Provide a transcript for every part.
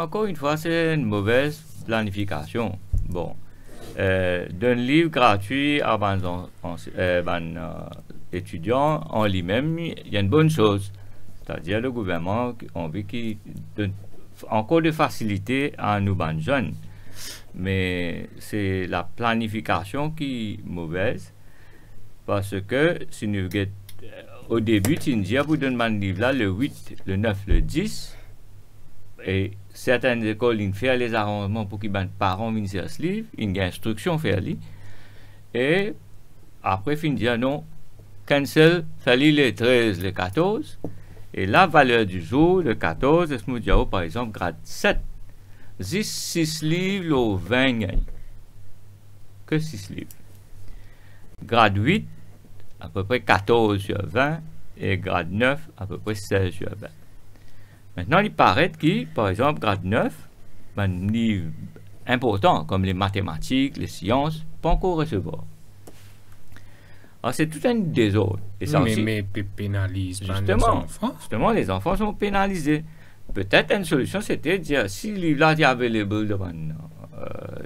Encore une fois, c'est une mauvaise planification. Bon, d'un livre gratuit à étudiants en lui-même, il y a une bonne chose. C'est-à-dire le gouvernement a envie qu'il donne encore de facilité à nos jeunes. Mais c'est la planification qui est mauvaise. Parce que si nous au début, tu dis vous donne un livre là, le 8, le 9, le 10. Et certaines écoles, ils font les arrangements pour que les parents viennent faire ce livre, ils ont une instruction à faire. Et après, ils disent non, cancel, fallait le 13, le 14. Et la valeur du jour, le 14, est par exemple, grade 7. 6 livres au 20 gagne. Que 6 livres. Grade 8, à peu près 14 sur 20. Et grade 9, à peu près 16 sur 20. Maintenant, il paraît que, par exemple, grade 9, un livre important comme les mathématiques, les sciences, pas encore recevoir. Alors, c'est tout un désordre. Et ça mais pénalise pas les enfants. Justement, les enfants sont pénalisés. Peut-être une solution, c'était de dire, si le livre-là est available devant une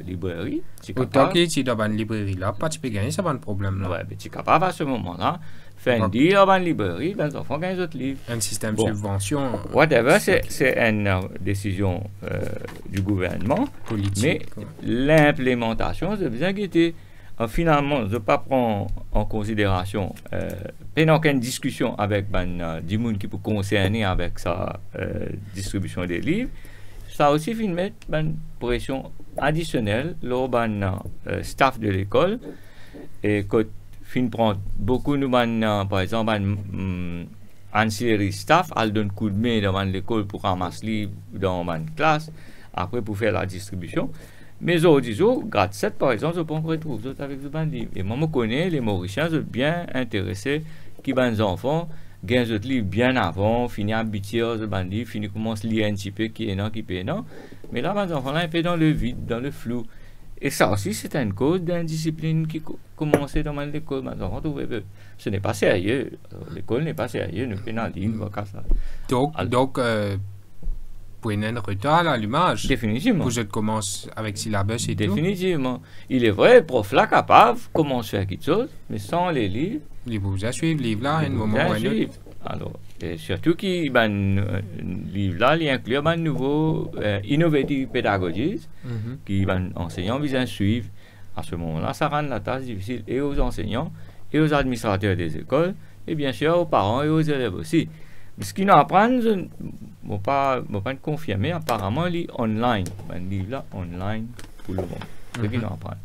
librairie, autant qu'il est dans une librairie là, pas tu peux gagner, ça pas de problème là. Ouais, mais tu es capable à ce moment-là. Faire un deal dans une librairie, les enfants gagnent d'autres livres. Un système de subvention. Whatever, c'est une décision du gouvernement. Politique. Mais l'implémentation, c'est bien guetté. Finalement, je ne vais pas prendre en considération pendant qu'une discussion avec du monde qui peut concerner avec sa distribution des livres. Ça aussi fait mettre une pression additionnelle lors du staff de l'école. Et quand fin prendre beaucoup nous par exemple ancillary staff elle donne coup de main devant l'école pour ramasser livres dans ma classe après pour faire la distribution mais aujourd'hui grade 7 par exemple je peux encore retrouver avec ce livre et moi je connais les Mauriciens sont bien intéressés qui les enfants gagnent ce livre bien avant fini habitué ce livre fini commence à lire un petit peu qui est non mais là les enfants là un peu dans le vide dans le flou. Et ça aussi, c'est une cause d'indiscipline qui commence dans l'école. Ce n'est pas sérieux. L'école n'est pas sérieux. Nous pénalisons, nous ça. Donc, pour un retard à l'allumage. Définitivement. Vous commencez avec syllabus et tout. Définitivement. Il est vrai, le prof là capable commence à faire quelque chose, mais sans les livres. Les vous à suivre, livre là, un moment ou un autre. Alors, et surtout qui livre là, il inclut un nouveau innovative pédagogie qui enseignants visent à suivre. À ce moment-là, ça rend la tâche difficile et aux enseignants et aux administrateurs des écoles et bien sûr aux parents et aux élèves aussi. Mais ce qu'ils nous apprennent, je ne peux pas confirmer, apparemment, il est online. Un livre là, online pour le moment. Ce qu'ils nous apprennent.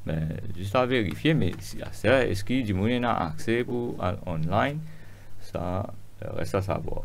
Mais juste à vérifier, mais est-ce qu'il y a du monde qui a accès pour online? Ça reste à savoir.